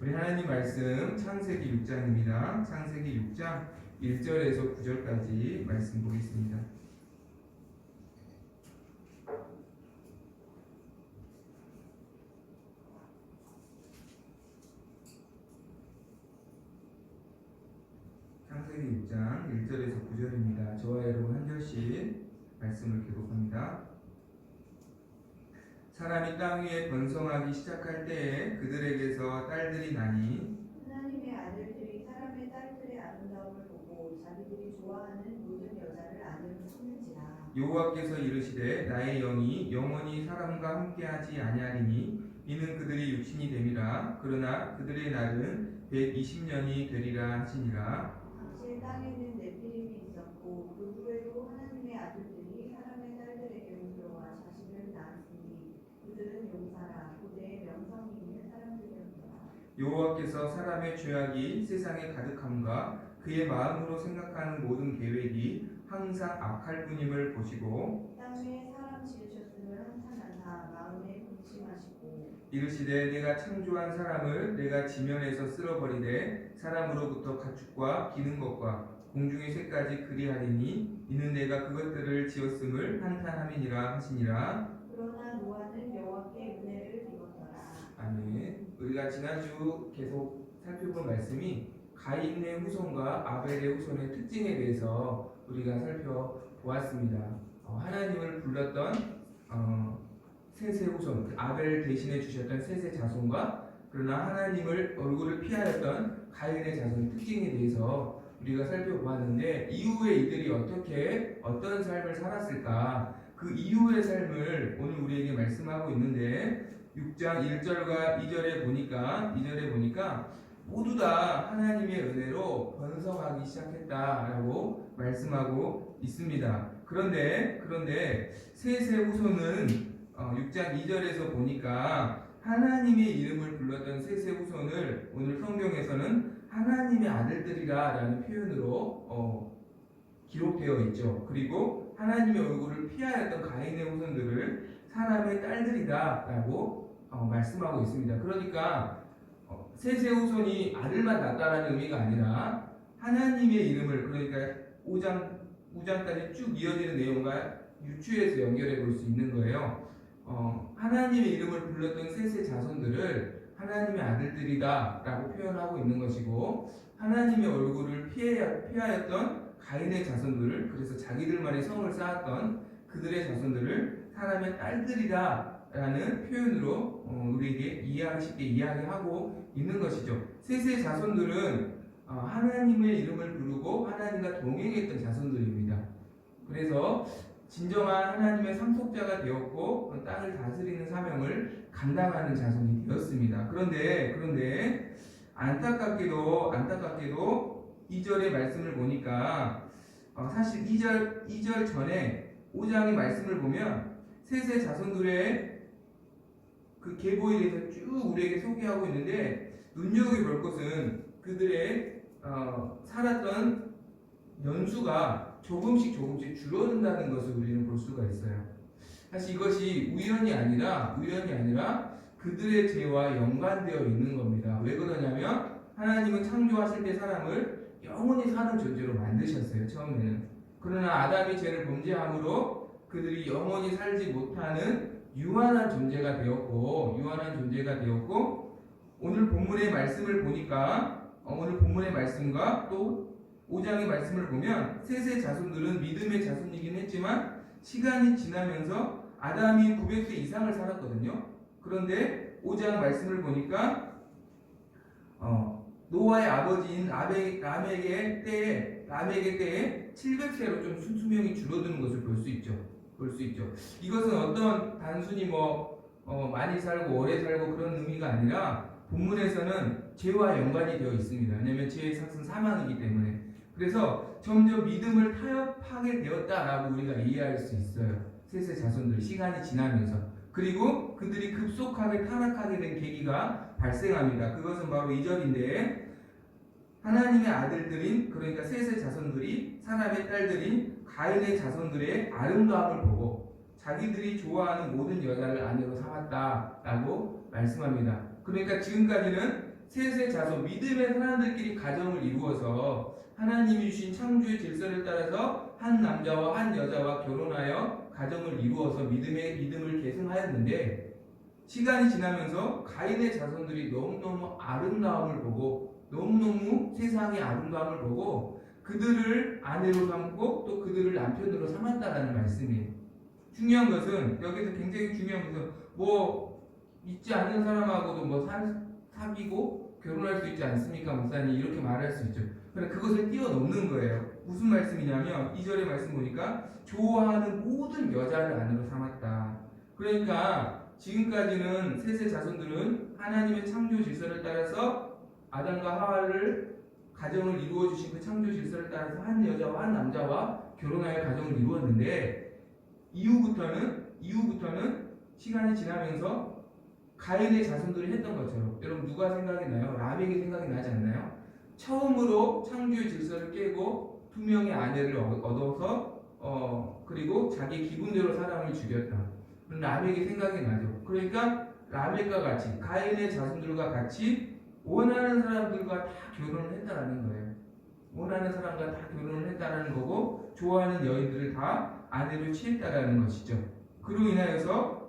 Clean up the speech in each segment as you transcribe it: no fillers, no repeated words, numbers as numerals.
우리 하나님 말씀 창세기 6장입니다. 창세기 6장 1절에서 9절까지 말씀 보겠습니다. 창세기 6장 1절에서 9절입니다. 저와 여러분 한 절씩 말씀을 기록합니다. 사람이 땅 위에 번성하기 시작할 때에 그들에게서 딸들이 나니 하나님의 아들들이 사람의 딸들의 아름다움을 보고 자기들이 좋아하는 모든 여자를 아내로 삼는지라. 여호와께서 이르시되 나의 영이 영원히 사람과 함께하지 아니하리니 이는 그들이 육신이 됨이라. 그러나 그들의 날은 120년이 되리라 하시니라. 당시에 땅에는 네피림이 있었고 그 후에도 하나님의 아들들이 사람의 딸들에게 옮겨와 자식을 낳았으니 그들은 용사라 고대의 명성이 있는 사람들이었더라. 여호와께서 사람의 죄악이 세상에 가득함과 그의 마음으로 생각하는 모든 계획이 항상 악할 뿐임을 보시고 땅에 사람 지으셨음을 한탄하사 마음에 근심하시고 이르시되 내가 창조한 사람을 내가 지면에서 쓸어버리되 사람으로부터 가축과 기는 것과 공중의 새까지 그리하리니 이는 내가 그것들을 지었음을 한탄함이니라 하시니라. 그러나 노아는 여호와께 은혜를 입었더라. 아멘. 우리가 지난주 계속 살펴본 말씀이 가인의 후손과 아벨의 후손의 특징에 대해서 우리가 살펴보았습니다. 하나님을 불렀던 셋의 후손, 아벨 대신해 주셨던 셋의 자손과 그러나 하나님을 얼굴을 피하였던 가인의 자손의 특징에 대해서 우리가 살펴보았는데 이후에 이들이 어떤 삶을 살았을까, 그 이후의 삶을 오늘 우리에게 말씀하고 있는데 6장 1절과 2절에 보니까 모두 다 하나님의 은혜로 번성하기 시작했다라고 말씀하고 있습니다. 그런데 셋의 후손은 6장 2절에서 보니까 하나님의 이름을 불렀던 셋의 후손을 오늘 성경에서는 하나님의 아들들이라 라는 표현으로 기록되어 있죠. 그리고 하나님의 얼굴을 피하였던 가인의 후손들을 사람의 딸들이다 라고 말씀하고 있습니다. 그러니까 셋의 후손이 아들만 낳았다라는 의미가 아니라 하나님의 이름을, 그러니까 5장까지 쭉 이어지는 내용과 유추해서 연결해 볼 수 있는 거예요. 하나님의 이름을 불렀던 셋의 자손들을 하나님의 아들들이다 라고 표현하고 있는 것이고, 하나님의 얼굴을 피하였던 가인의 자손들을, 그래서 자기들만의 성을 쌓았던 그들의 자손들을 사람의 딸들이다 라는 표현으로 우리에게 쉽게 이야기하고 있는 것이죠. 셋의 자손들은 하나님의 이름을 부르고 하나님과 동행했던 자손들입니다. 그래서 진정한 하나님의 상속자가 되었고 땅을 다스리는 사명을 감당하는 자손이 되었습니다. 그런데 안타깝게도 2절의 말씀을 보니까 사실 2절 전에 5장의 말씀을 보면 셋의 자손들의 그 계보에 대해서 쭉 우리에게 소개하고 있는데, 눈여겨볼 것은 그들의 살았던 연수가 조금씩 줄어든다는 것을 우리는 볼 수가 있어요. 사실 이것이 우연이 아니라 그들의 죄와 연관되어 있는 겁니다. 왜 그러냐면 하나님은 창조하실 때 사람을 영원히 사는 존재로 만드셨어요, 처음에는. 그러나 아담이 죄를 범죄함으로 그들이 영원히 살지 못하는 유한한 존재가 되었고, 오늘 본문의 말씀을 보니까 오늘 본문의 말씀과 또 5장의 말씀을 보면 셋의 자손들은 믿음의 자손이긴 했지만 시간이 지나면서 아담이 900세 이상을 살았거든요. 그런데 5장 말씀을 보니까 노아의 아버지인 라멕의 때에 700세로 좀 수명이 줄어드는 것을 볼 수 있죠. 이것은 어떤 단순히 많이 살고 오래 살고 그런 의미가 아니라 본문에서는 죄와 연관이 되어 있습니다. 왜냐하면 죄의 삭은 사망이기 때문에. 그래서 점점 믿음을 타협하게 되었다라고 우리가 이해할 수 있어요. 셋의 자손들 시간이 지나면서. 그리고 그들이 급속하게 타락하게 된 계기가 발생합니다. 그것은 바로 2절인데, 하나님의 아들들인, 그러니까 셋의 자손들이 사람의 딸들인 가인의 자손들의 아름다움을 보고 자기들이 좋아하는 모든 여자를 아내로 삼았다라고 말씀합니다. 그러니까 지금까지는 셋의 자손, 믿음의 사람들끼리 가정을 이루어서 하나님이 주신 창조의 질서를 따라서 한 남자와 한 여자와 결혼하여 가정을 이루어서 믿음을 계승하였는데, 시간이 지나면서 가인의 자손들이 너무너무 아름다움을 보고, 너무너무 세상의 아름다움을 보고 그들을 아내로 삼고 또 그들을 남편으로 삼았다라는 말씀이에요. 중요한 것은, 여기서 굉장히 중요한 것은, 뭐 믿지 않는 사람하고도 뭐 사귀고 결혼할 수 있지 않습니까, 목사님? 이렇게 말할 수 있죠. 그러나 그것을 뛰어넘는 거예요. 무슨 말씀이냐면 2절의 말씀 보니까 좋아하는 모든 여자를 아내로 삼았다. 그러니까 지금까지는 셋의 자손들은 하나님의 창조 질서를 따라서 아담과 하와를 가정을 이루어 주신 그 창조 질서를 따라서 한 여자와 한 남자와 결혼하여 가정을 이루었는데, 이후부터는 시간이 지나면서 가인의 자손들이 했던 것처럼, 여러분 누가 생각이 나요? 라멕이 생각이 나지 않나요? 처음으로 창조의 질서를 깨고 두 명의 아내를 얻어서 그리고 자기 기분대로 사람을 죽였다. 그런 라멕이 생각이 나죠. 그러니까 라멕과 같이, 가인의 자손들과 같이 원하는 사람들과 다 결혼을 했다라는 거예요. 원하는 사람과 다 결혼을 했다라는 거고, 좋아하는 여인들을 다 아내로 취했다라는 것이죠. 그로 인하여서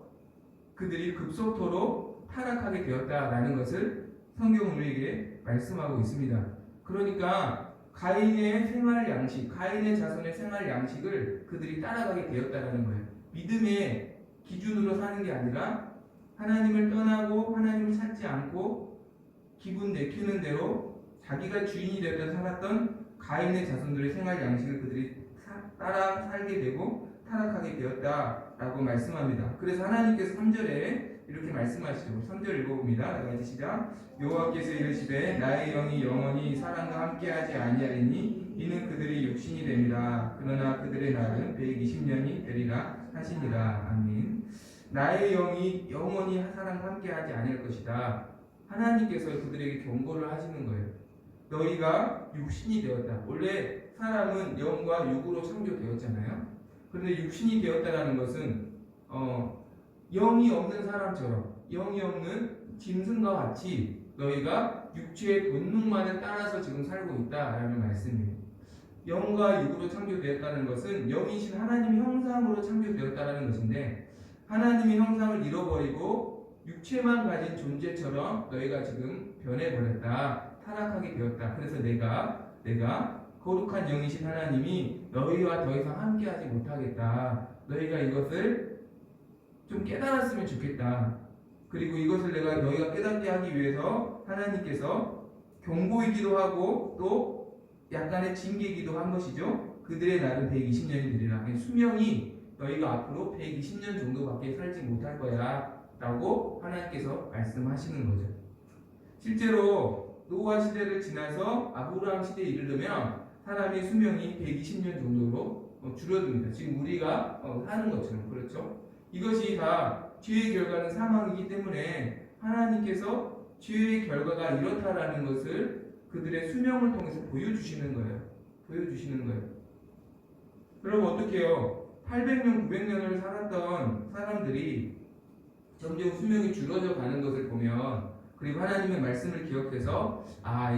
그들이 급속도로 타락하게 되었다라는 것을 성경은 우리에게 말씀하고 있습니다. 그러니까 가인의 생활 양식, 가인의 자손의 생활 양식을 그들이 따라가게 되었다라는 거예요. 믿음의 기준으로 사는 게 아니라 하나님을 떠나고 하나님을 찾지 않고 기분 내키는 대로 자기가 주인이 되었던 살았던 가인의 자손들의 생활 양식을 그들이 따라 살게 되고 타락하게 되었다라고 말씀합니다. 그래서 하나님께서 3절에 이렇게 말씀하시죠. 3절 읽어봅니다. 다 같이 시작. 여호와께서 이르시되 나의 영이 영원히 사람과 함께하지 아니하리니 이는 그들이 육신이 됩니다. 그러나 그들의 날은 120년이 되리라 하시니라. 아멘. 나의 영이 영원히 사람과 함께하지 아니할 것이다. 하나님께서 그들에게 경고를 하시는 거예요. 너희가 육신이 되었다. 원래 사람은 영과 육으로 창조되었잖아요. 그런데 육신이 되었다라는 것은 영이 없는 사람처럼, 영이 없는 짐승과 같이 너희가 육체의 본능만을 따라서 지금 살고 있다라는 말씀이에요. 영과 육으로 창조되었다는 것은 영이신 하나님의 형상으로 창조되었다는 것인데, 하나님의 형상을 잃어버리고 육체만 가진 존재처럼 너희가 지금 변해버렸다. 타락하게 되었다. 그래서 내가 거룩한 영이신 하나님이 너희와 더 이상 함께하지 못하겠다. 너희가 이것을 좀 깨달았으면 좋겠다. 그리고 이것을 너희가 깨닫게 하기 위해서 하나님께서 경고이기도 하고 또 약간의 징계이기도 한 것이죠. 그들의 날은 120년이 되리라. 수명이 너희가 앞으로 120년 정도밖에 살지 못할 거야 라고 하나님께서 말씀하시는 거죠. 실제로 노아 시대를 지나서 아브라함 시대에 이르려면 사람의 수명이 120년 정도로 줄어듭니다. 지금 우리가 사는 것처럼. 그렇죠? 이것이 다 죄의 결과는 사망이기 때문에 하나님께서 죄의 결과가 이렇다라는 것을 그들의 수명을 통해서 보여주시는 거예요. 그럼 어떻게 해요? 800년, 900년을 살았던 사람들이 점점 수명이 줄어져 가는 것을 보면, 그리고 하나님의 말씀을 기억해서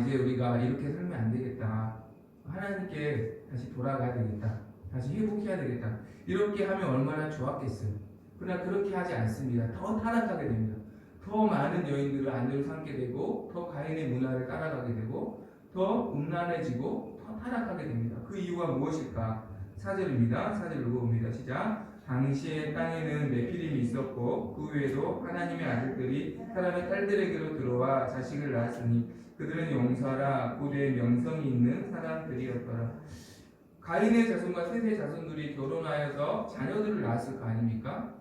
이제 우리가 이렇게 살면 안 되겠다. 하나님께 다시 돌아가야 되겠다. 다시 회복해야 되겠다. 이렇게 하면 얼마나 좋았겠어요. 그러나 그렇게 하지 않습니다. 더 타락하게 됩니다. 더 많은 여인들을 아내로 삼게 되고, 더 가인의 문화를 따라가게 되고, 더 음란해지고 더 타락하게 됩니다. 그 이유가 무엇일까? 4절입니다. 4절 읽어봅니다. 시작. 당시에 땅에는 네피림이 있었고 그 외에도 하나님의 아들들이 사람의 딸들에게로 들어와 자식을 낳았으니 그들은 용사라 고대 명성이 있는 사람들이었더라. 가인의 자손과 셋의 자손들이 결혼하여서 자녀들을 낳았을 거 아닙니까?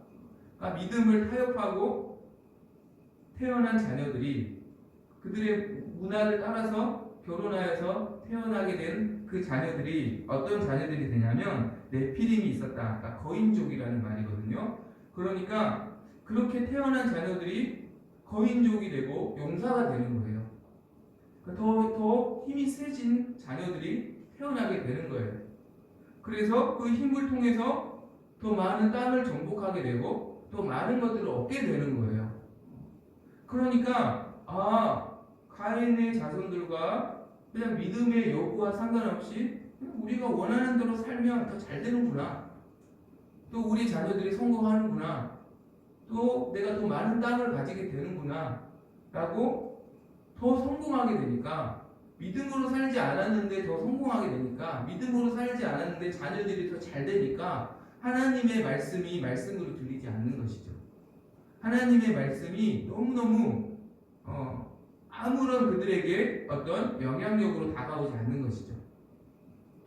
믿음을 타협하고 태어난 자녀들이 그들의 문화를 따라서 결혼하여서 태어나게 된 그 자녀들이 어떤 자녀들이 되냐면 네피림이 있었다. 아까 거인족이라는 말이거든요. 그러니까 그렇게 태어난 자녀들이 거인족이 되고 용사가 되는 거예요. 더 힘이 세진 자녀들이 태어나게 되는 거예요. 그래서 그 힘을 통해서 더 많은 땅을 정복하게 되고 더 많은 것들을 얻게 되는 거예요. 그러니까 가인의 자손들과 그냥 믿음의 여부와 상관없이 그냥 우리가 원하는 대로 살면 더 잘 되는구나. 또 우리 자녀들이 성공하는구나. 또 내가 더 많은 땅을 가지게 되는구나. 라고 더 성공하게 되니까 믿음으로 살지 않았는데 더 성공하게 되니까 믿음으로 살지 않았는데 자녀들이 더 잘 되니까 하나님의 말씀이 말씀으로 들리지 않는 것이죠. 하나님의 말씀이 너무너무 아무런 그들에게 어떤 영향력으로 다가오지 않는 것이죠.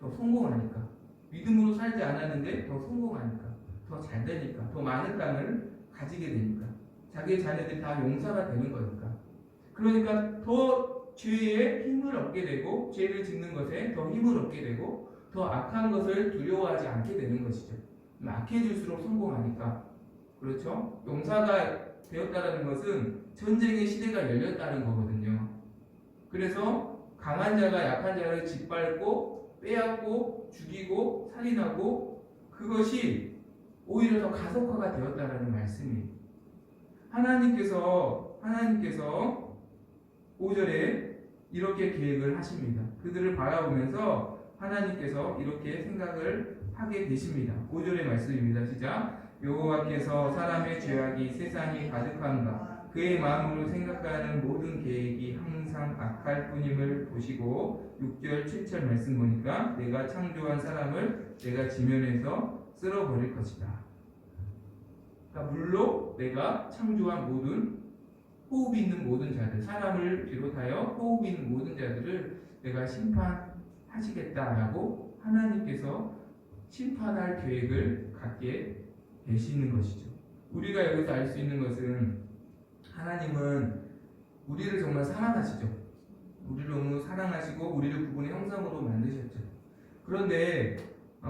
더 성공하니까. 믿음으로 살지 않았는데 더 성공하니까. 더 잘 되니까. 더 많은 땅을 가지게 되니까. 자기의 자녀들이 다 용사가 되는 거니까. 그러니까 더 죄에 힘을 얻게 되고 죄를 짓는 것에 더 힘을 얻게 되고 더 악한 것을 두려워하지 않게 되는 것이죠. 악해질수록 성공하니까. 그렇죠? 용사가 되었다는 것은 전쟁의 시대가 열렸다는 거거든요. 그래서 강한 자가 약한 자를 짓밟고 빼앗고 죽이고 살인하고 그것이 오히려 더 가속화가 되었다는 말씀이에요. 하나님께서 5절에 이렇게 계획을 하십니다. 그들을 바라보면서 하나님께서 이렇게 생각을 하게 되십니다. 5절의 말씀입니다. 시작. 여호와께서 사람의 죄악이 세상에 가득한가 그의 마음으로 생각하는 모든 계획이 항상 악할 뿐임을 보시고 6절 7절 말씀 보니까 내가 창조한 사람을 내가 지면에서 쓸어버릴 것이다. 그러니까 물로 내가 창조한 모든 호흡 있는 모든 자들 사람을 비롯하여 호흡 있는 모든 자들을 내가 심판하시겠다라고 하나님께서 심판할 계획을 갖게 되시는 것이죠. 우리가 여기서 알 수 있는 것은 하나님은 우리를 정말 사랑하시죠. 우리를 너무 사랑하시고 우리를 그분의 형상으로 만드셨죠. 그런데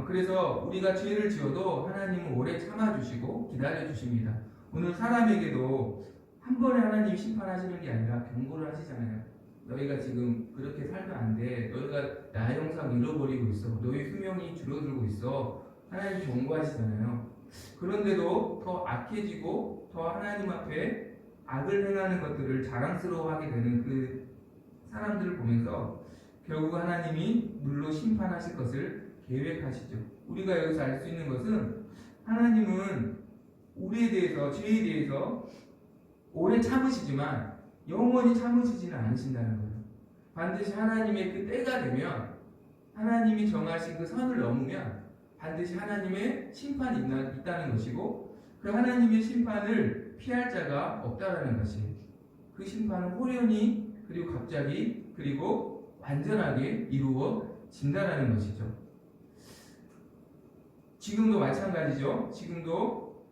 그래서 우리가 죄를 지어도 하나님은 오래 참아주시고 기다려주십니다. 오늘 사람에게도 한 번에 하나님이 심판하시는 게 아니라 경고를 하시잖아요. 너희가 지금 그렇게 살면 안 돼. 너희가 나의 형상 잃어버리고 있어. 너희 수명이 줄어들고 있어. 하나님 경고하시잖아요. 그런데도 더 악해지고 더 하나님 앞에 악을 행하는 것들을 자랑스러워하게 되는 그 사람들을 보면서 결국 하나님이 물로 심판하실 것을 계획하시죠. 우리가 여기서 알 수 있는 것은 하나님은 우리에 대해서 죄에 대해서 오래 참으시지만 영원히 참으시지는 않으신다는 거예요. 반드시 하나님의 그 때가 되면 하나님이 정하신 그 선을 넘으면 반드시 하나님의 심판이 있다는 것이고 그 하나님의 심판을 피할 자가 없다라는 것이에요. 그 심판은 호련히 그리고 갑자기 그리고 완전하게 이루어진다라는 것이죠. 지금도 마찬가지죠. 지금도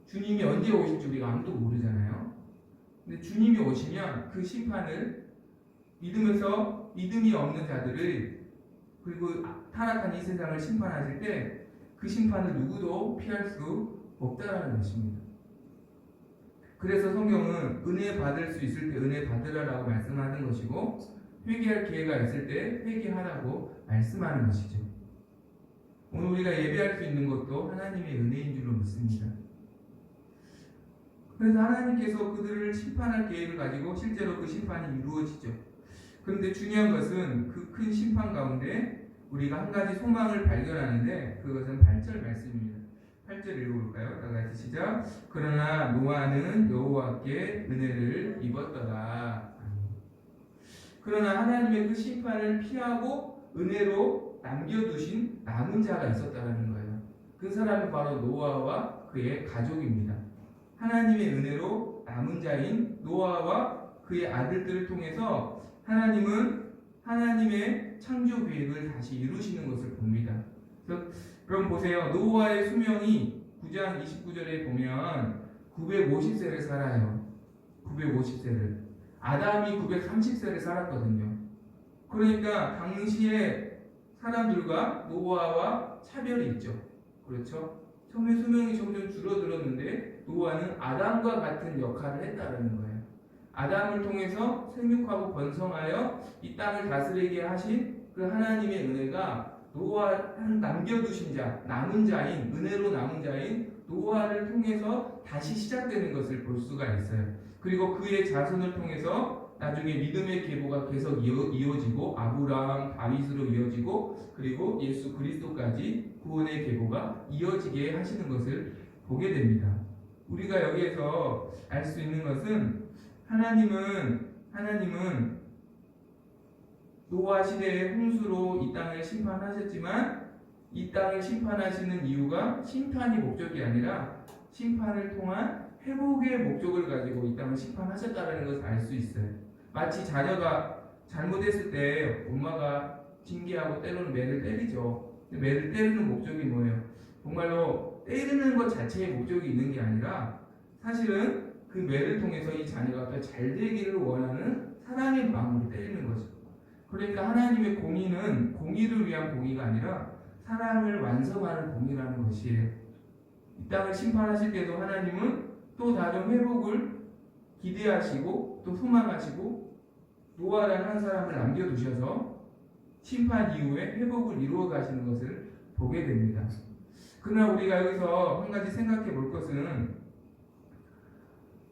주님이 언제 오실지 우리가 아무도 모르잖아요. 근데 주님이 오시면 그 심판을 믿음이 없는 자들을 그리고 타락한 이 세상을 심판하실 때 그 심판을 누구도 피할 수 없다라는 것입니다. 그래서 성경은 은혜 받을 수 있을 때 은혜 받으라라고 말씀하는 것이고 회개할 기회가 있을 때 회개하라고 말씀하는 것이죠. 오늘 우리가 예배할 수 있는 것도 하나님의 은혜인 줄로 믿습니다. 그래서 하나님께서 그들을 심판할 계획을 가지고 실제로 그 심판이 이루어지죠. 그런데 중요한 것은 그 큰 심판 가운데 우리가 한 가지 소망을 발견하는데 그것은 8절 말씀입니다. 8절 읽어볼까요? 다 같이 시작. 그러나 노아는 여호와께 은혜를 입었더라. 그러나 하나님의 그 심판을 피하고 은혜로 남겨두신 남은 자가 있었다는 거예요. 그 사람이 바로 노아와 그의 가족입니다. 하나님의 은혜로 남은 자인 노아와 그의 아들들을 통해서 하나님은 하나님의 창조 계획을 다시 이루시는 것을 봅니다. 그럼 보세요. 노아의 수명이 9장 29절에 보면 950세를 살아요. 950세를. 아담이 930세를 살았거든요. 그러니까 당시에 사람들과 노아와 차별이 있죠. 그렇죠? 처음에 수명이 점점 줄어들었는데 노아는 아담과 같은 역할을 했다는 거예요. 아담을 통해서 생육하고 번성하여 이 땅을 다스리게 하신 그 하나님의 은혜가 노아 남겨두신 자, 남은 자인 은혜로 남은 자인 노아를 통해서 다시 시작되는 것을 볼 수가 있어요. 그리고 그의 자손을 통해서 나중에 믿음의 계보가 계속 이어지고 아브라함, 다윗으로 이어지고 그리고 예수 그리스도까지 구원의 계보가 이어지게 하시는 것을 보게 됩니다. 우리가 여기에서 알 수 있는 것은 하나님은 노아 시대의 홍수로 이 땅을 심판하셨지만 이 땅을 심판하시는 이유가 심판이 목적이 아니라 심판을 통한 회복의 목적을 가지고 이 땅을 심판하셨다는 것을 알 수 있어요. 마치 자녀가 잘못했을 때 엄마가 징계하고 때로는 매를 때리죠. 매를 때리는 목적이 뭐예요? 정말로 때리는 것 자체의 목적이 있는 게 아니라 사실은 그 매를 통해서 이 자녀가 더 잘 되기를 원하는 사랑의 마음으로 때리는 거죠. 그러니까 하나님의 공의는 공의를 위한 공의가 아니라 사랑을 완성하는 공의라는 것이에요. 이 땅을 심판하실 때도 하나님은 또 다른 회복을 기대하시고 또 소망하시고 노아라는 한 사람을 남겨두셔서 심판 이후에 회복을 이루어 가시는 것을 보게 됩니다. 그러나 우리가 여기서 한 가지 생각해 볼 것은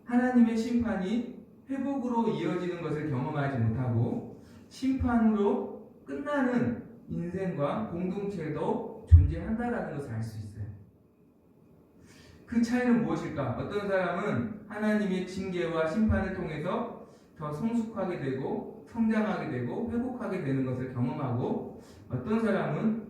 하나님의 심판이 회복으로 이어지는 것을 경험하지 못하고 심판으로 끝나는 인생과 공동체도 존재한다라는 것을 알 수 있어요. 그 차이는 무엇일까? 어떤 사람은 하나님의 징계와 심판을 통해서 더 성숙하게 되고 성장하게 되고 회복하게 되는 것을 경험하고 어떤 사람은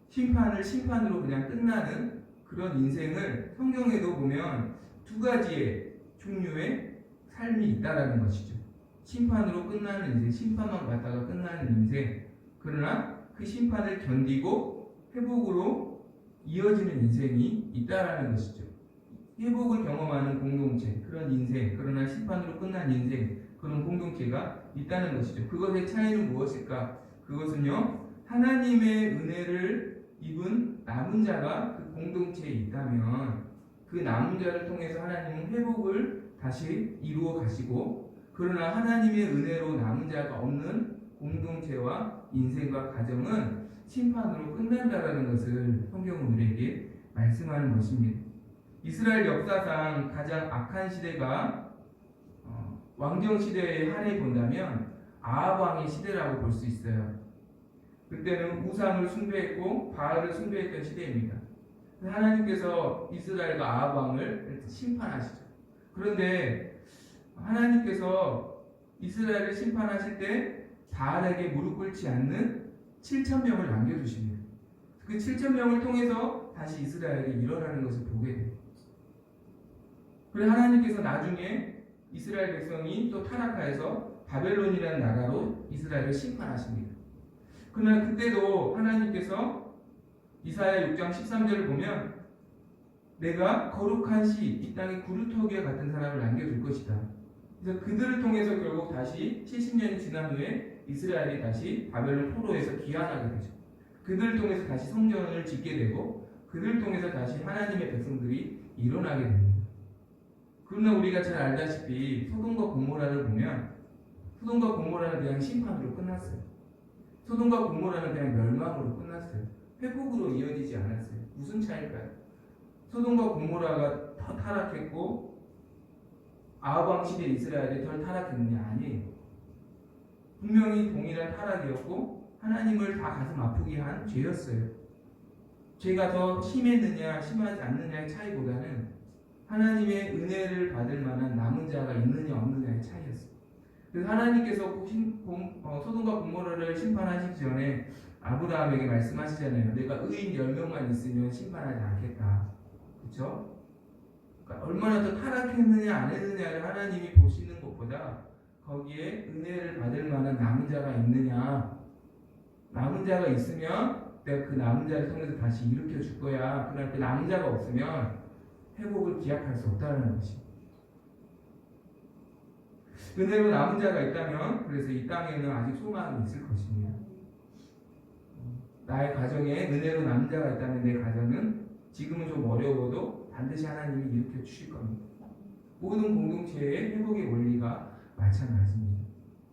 심판을 심판으로 그냥 끝나는 그런 인생을 성경에도 보면 두 가지의 종류의 삶이 있다라는 것이죠. 심판으로 끝나는 인생, 심판만 받다가 끝나는 인생. 그러나 그 심판을 견디고 회복으로 이어지는 인생이 있다라는 것이죠. 회복을 경험하는 공동체, 그런 인생, 그러나 심판으로 끝난 인생, 그런 공동체가 있다는 것이죠. 그것의 차이는 무엇일까? 그것은요, 하나님의 은혜를 입은 남은 자가 그 공동체에 있다면 그 남은 자를 통해서 하나님은 회복을 다시 이루어 가시고, 그러나 하나님의 은혜로 남은 자가 없는 공동체와 인생과 가정은 심판으로 끝난다라는 것을 성경은 우리에게 말씀하는 것입니다. 이스라엘 역사상 가장 악한 시대가 왕정 시대에 한해 본다면 아합 왕의 시대라고 볼 수 있어요. 그때는 우상을 숭배했고 바알을 숭배했던 시대입니다. 하나님께서 이스라엘과 아합 왕을 심판하시죠. 그런데 하나님께서 이스라엘을 심판하실 때 바알에게 무릎 꿇지 않는 7,000명을 남겨두십니다. 그 7,000명을 통해서 다시 이스라엘이 일어나는 것을 보게 돼요. 그래서 하나님께서 나중에 이스라엘 백성이 또 타락하여서 바벨론이라는 나라로 이스라엘을 심판하십니다. 그러나 그때도 하나님께서 이사야 6장 13절을 보면 내가 거룩한 시 이 땅에 구루터기와 같은 사람을 남겨둘 것이다. 그래서 그들을 통해서 결국 다시 70년이 지난 후에 이스라엘이 다시 바벨론 포로에서 귀환하게 되죠. 그들을 통해서 다시 성전을 짓게 되고 그들을 통해서 다시 하나님의 백성들이 일어나게 됩니다. 그러나 우리가 잘 알다시피 소돔과 고모라를 보면 소돔과 고모라는 그냥 심판으로 끝났어요. 소돔과 고모라는 그냥 멸망으로 끝났어요. 회복으로 이어지지 않았어요. 무슨 차이일까요? 소돔과 고모라가 더 타락했고 아합 왕 시대 이스라엘이 덜 타락했느냐? 아니에요. 분명히 동일한 타락이었고 하나님을 다 가슴 아프게 한 죄였어요. 죄가 더 심했느냐 심하지 않느냐의 차이보다는 하나님의 은혜를 받을 만한 남은 자가 있느냐 없느냐의 차이였어요. 그래서 하나님께서 소돔과 고모라를 심판하시기 전에 아브라함에게 말씀하시잖아요. 내가 의인 10명만 있으면 심판하지 않겠다. 그렇죠? 그러니까 얼마나 더 타락했느냐 안 했느냐를 하나님이 보시는 것보다 거기에 은혜를 받을 만한 남은 자가 있느냐, 남은 자가 있으면 내가 그 남은 자를 통해서 다시 일으켜 줄 거야. 그러나 그 남은 자가 없으면 회복을 기약할 수 없다는 것이. 은혜로 남은 자가 있다면 그래서 이 땅에는 아직 소망이 있을 것입니다. 나의 가정에 은혜로 남은 자가 있다면 내 가정은 지금은 좀 어려워도 반드시 하나님이 일으켜 주실 겁니다. 모든 공동체의 회복의 원리가 마찬가지입니다.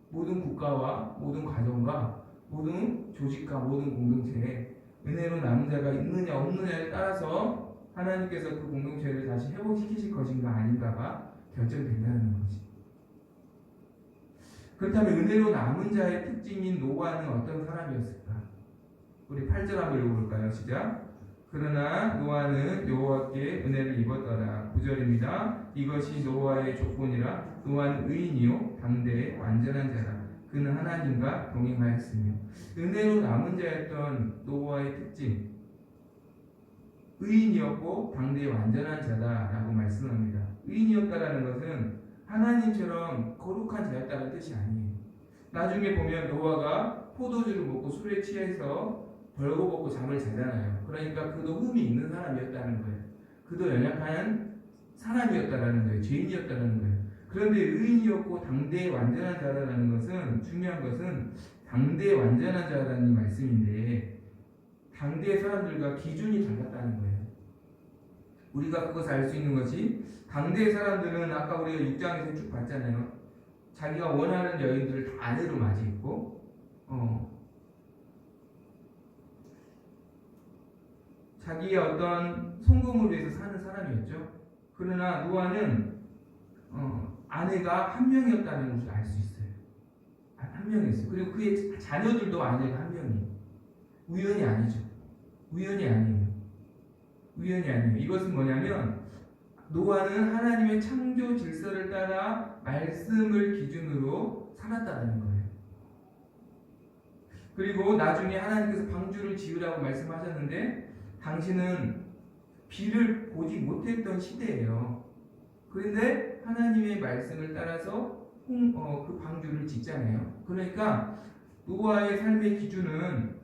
모든 국가와 모든 가정과 모든 조직과 모든 공동체에 은혜로 남은 자가 있느냐 없느냐에 따라서 하나님께서 그 공동체를 다시 회복시키실 것인가 아닌가가 결정된다는 것입니다. 그렇다면 은혜로 남은 자의 특징인 노아는 어떤 사람이었을까? 우리 8절 한번 읽어볼까요? 시작. 그러나 노아는 여호와께 은혜를 입었더라. 9절입니다. 이것이 노아의 조건이라. 노아는 의인이요 당대의 완전한 자라. 그는 하나님과 동행하였으며. 은혜로 남은 자였던 노아의 특징, 의인이었고 당대의 완전한 자다라고 말씀합니다. 의인이었다라는 것은 하나님처럼 거룩한 자였다는 뜻이 아니에요. 나중에 보면 노아가 포도주를 먹고 술에 취해서 벌거벗고 잠을 자잖아요. 그러니까 그도 흠이 있는 사람이었다는 거예요. 그도 연약한 사람이었다라는 거예요. 죄인이었다라는 거예요. 그런데 의인이었고 당대의 완전한 자라는 것은, 중요한 것은 당대의 완전한 자라는 말씀인데, 당대의 사람들과 기준이 달랐다는 거예요. 우리가 그것을 알 수 있는 것이, 당대의 사람들은 아까 우리가 6장에서 쭉 봤잖아요. 자기가 원하는 여인들을 다 아내로 맞이했고, 자기의 어떤 성공을 위해서 사는 사람이었죠. 그러나 노아는 아내가 한 명이었다는 것을 알 수 있어요. 한 명이었어요. 그리고 그의 자녀들도 아내가 한 명이에요. 우연이 아니죠. 우연이 아니에요. 우연이 아니에요. 이것은 뭐냐면 노아는 하나님의 창조 질서를 따라 말씀을 기준으로 살았다는 거예요. 그리고 나중에 하나님께서 방주를 지으라고 말씀하셨는데 당신은 비를 보지 못했던 시대예요. 그런데 하나님의 말씀을 따라서 그 방주를 짓잖아요. 그러니까 노아의 삶의 기준은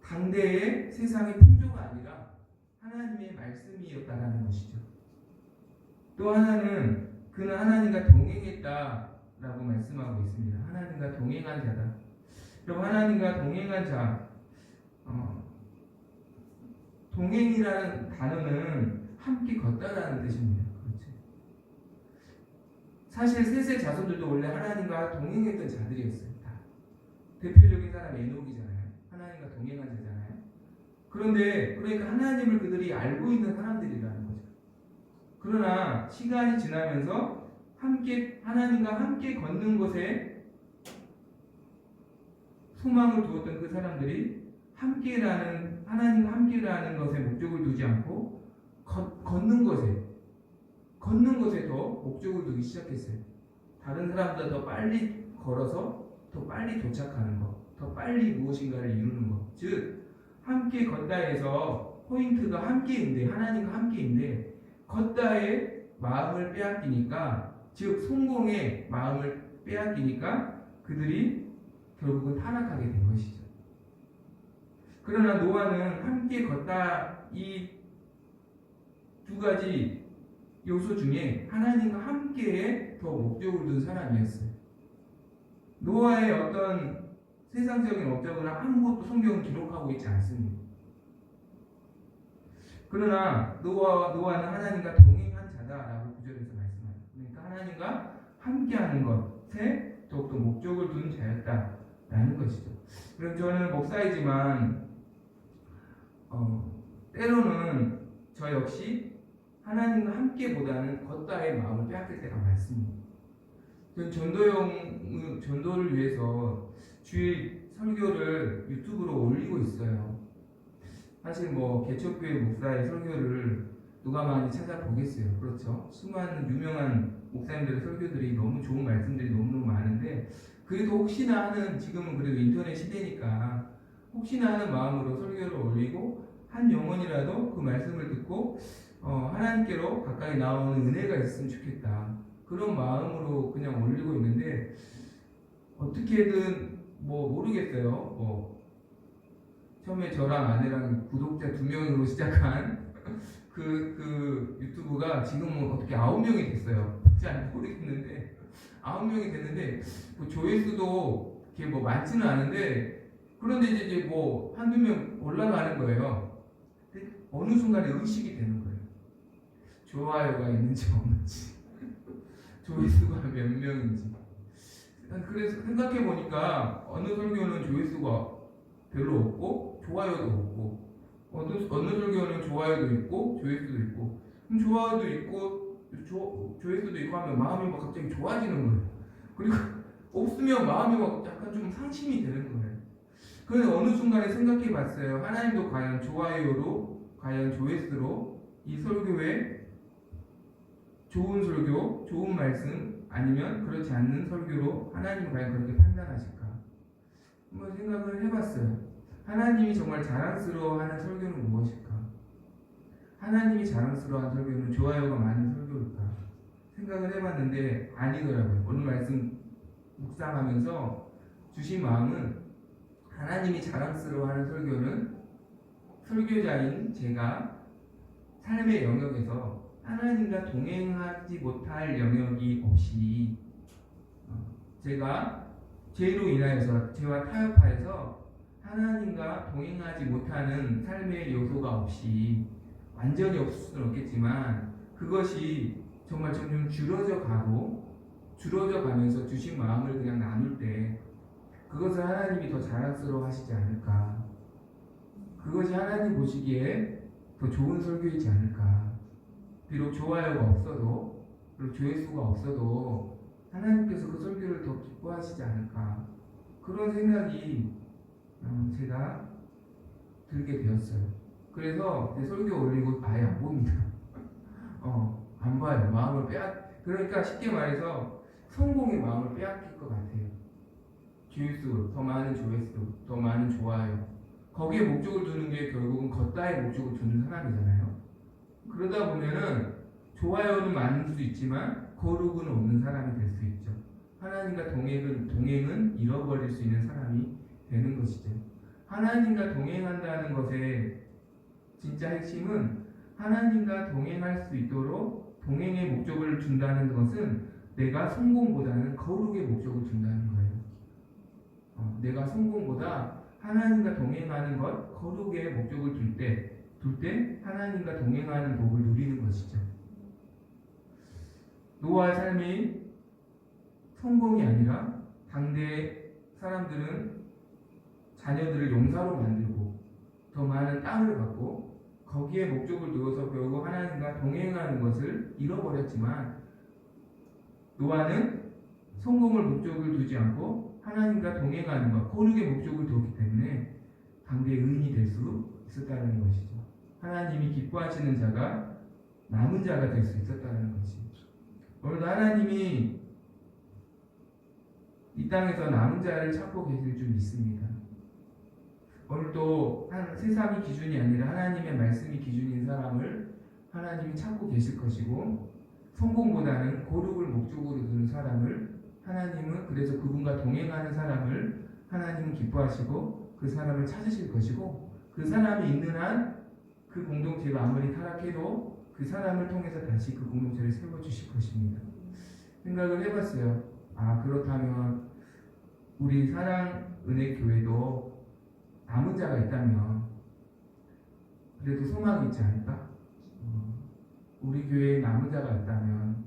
당대의 세상의 풍조가 아니라 하나님의 말씀이었다라는 것이죠. 또 하나는 그는 하나님과 동행했다라고 말씀하고 있습니다. 하나님과 동행한 자다. 그럼 하나님과 동행한 자, 동행이라는 단어는 함께 걷다라는 뜻입니다. 그렇죠? 사실 셋의 자손들도 원래 하나님과 동행했던 자들이었어요. 다. 대표적인 사람이 에녹이잖아요. 하나님과 동행한 자잖아요. 그런데 그러니까 하나님을 그들이 알고 있는 사람들이라는 거죠. 그러나 시간이 지나면서 하나님과 함께 걷는 것에 소망을 두었던 그 사람들이 하나님과 함께라는 것에 목적을 두지 않고 걷는 것에 더 목적을 두기 시작했어요. 다른 사람보다 더 빨리 걸어서 더 빨리 도착하는 것, 더 빨리 무엇인가를 이루는 것. 즉 함께 걷다에서 포인트가 함께인데, 하나님과 함께인데 걷다의 마음을 빼앗기니까, 즉 성공의 마음을 빼앗기니까 그들이 결국은 타락하게 된 것이죠. 그러나 노아는 함께 걷다, 이 두 가지 요소 중에 하나님과 함께에 더 목적을 둔 사람이었어요. 노아의 어떤 세상적인 업적은 아무것도 성경은 기록하고 있지 않습니다. 그러나 노아는 하나님과 동행한 자다라고 9절에서 말씀합니다. 그러니까 하나님과 함께하는 것에 더욱더 목적을 둔 자였다라는 것이죠. 그럼 저는 목사이지만 때로는 저 역시 하나님과 함께보다는 걷다의 마음을 빼앗길 때가 많습니다. 저는 전도를 위해서 주일 설교를 유튜브로 올리고 있어요. 사실 개척교회 목사의 설교를 누가 많이 찾아보겠어요. 그렇죠? 수많은 유명한 목사님들의 설교들이 너무 좋은 말씀들이 너무너무 많은데, 그래도 혹시나 하는, 지금은 그래도 인터넷 시대니까 혹시나 하는 마음으로 설교를 올리고 한 영혼이라도 그 말씀을 듣고 하나님께로 가까이 나오는 은혜가 있으면 좋겠다, 그런 마음으로 그냥 올리고 있는데, 어떻게든 모르겠어요. 처음에 저랑 아내랑 구독자 2명으로 시작한 그 유튜브가 지금은 어떻게 9명이 됐어요. 잘 모르겠는데 9명이 됐는데 조회수도 이렇게 많지는 않은데, 그런데 이제 한두 명 올라가는 거예요. 근데 어느 순간에 의식이 되는 거예요. 좋아요가 있는지 없는지, 조회수가 몇 명인지. 그래서 생각해 보니까 어느 설교는 조회수가 별로 없고 좋아요도 없고, 어느 설교는 좋아요도 있고 조회수도 있고, 그럼 좋아요도 있고 조회수도 있고 하면 마음이 갑자기 좋아지는 거예요. 그리고 없으면 마음이 막 약간 좀 상심이 되는 거예요. 그래서 어느 순간에 생각해 봤어요. 하나님도 과연 좋아요로, 과연 조회수로 이 설교에 좋은 설교, 좋은 말씀 아니면 그렇지 않는 설교로 하나님이 과연 그렇게 판단하실까? 한번 생각을 해봤어요. 하나님이 정말 자랑스러워하는 설교는 무엇일까? 하나님이 자랑스러워하는 설교는 좋아요가 많은 설교일까? 생각을 해봤는데 아니더라고요. 오늘 말씀 묵상하면서 주신 마음은 하나님이 자랑스러워하는 설교는 설교자인 제가 삶의 영역에서 하나님과 동행하지 못할 영역이 없이 제가 죄로 인하여서 죄와 타협하여서 하나님과 동행하지 못하는 삶의 요소가 없이 완전히 없을 수는 없겠지만 그것이 정말 점점 줄어져 가면서 주신 마음을 그냥 나눌 때 그것을 하나님이 더 자랑스러워 하시지 않을까. 그것이 하나님 보시기에 더 좋은 설교이지 않을까. 비록 좋아요가 없어도, 그리고 조회수가 없어도 하나님께서 그 설교를 더 기뻐하시지 않을까. 그런 생각이 제가 들게 되었어요. 그래서 제 설교 올리고 아예 안 봅니다. 안 봐요. 마음을 그러니까 쉽게 말해서 성공의 마음을 빼앗길 것 같아요. 조회수, 더 많은 조회수, 더 많은 좋아요. 거기에 목적을 두는 게 결국은 걷다의 목적을 두는 사람이잖아요. 그러다 보면은 좋아요는 많을 수 있지만 거룩은 없는 사람이 될 수 있죠. 하나님과 동행은 잃어버릴 수 있는 사람이 되는 것이죠. 하나님과 동행한다는 것의 진짜 핵심은 하나님과 동행할 수 있도록 동행의 목적을 준다는 것은 내가 성공보다는 거룩의 목적을 준다는 거예요. 내가 성공보다 하나님과 동행하는 것, 거룩의 목적을 둘 때 하나님과 동행하는 복을 누리는 것이죠. 노아의 삶이 성공이 아니라 당대 사람들은 자녀들을 용사로 만들고 더 많은 땅을 갖고 거기에 목적을 두어서 결국 하나님과 동행하는 것을 잃어버렸지만 노아는 성공을 목적을 두지 않고 하나님과 동행하는 것, 거룩의 목적을 두었기 때문에 당대의 의인이 될 수 있었다는 것이죠. 하나님이 기뻐하시는 자가 남은 자가 될 수 있었다는 것이죠. 오늘도 하나님이 이 땅에서 남은 자를 찾고 계실 줄 믿습니다. 오늘도 세상이 기준이 아니라 하나님의 말씀이 기준인 사람을 하나님이 찾고 계실 것이고 성공보다는 거룩을 목적으로 두는 사람을 하나님은 그래서 그분과 동행하는 사람을 하나님은 기뻐하시고 그 사람을 찾으실 것이고 그 사람이 있는 한 그 공동체가 아무리 타락해도 그 사람을 통해서 다시 그 공동체를 세워주실 것입니다. 생각을 해봤어요. 그렇다면 우리 사랑은혜교회도 남은 자가 있다면 그래도 소망이 있지 않을까? 우리 교회에 남은 자가 있다면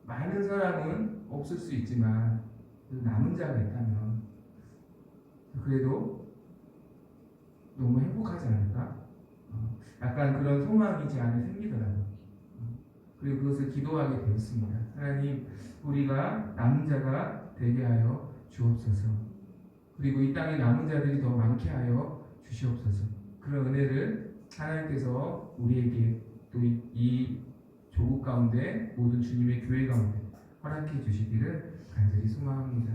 많은 사람은 없을 수 있지만 남은 자가 있다면 그래도 너무 행복하지 않을까? 약간 그런 소망이 제 안에 생기더라고요. 그리고 그것을 기도하게 되었습니다. 하나님, 우리가 남은 자가 되게 하여 주옵소서. 그리고 이 땅에 남은 자들이 더 많게 하여 주시옵소서. 그런 은혜를 하나님께서 우리에게 또 이 조국 가운데 모든 주님의 교회 가운데 허락해 주시기를 간절히 소망합니다.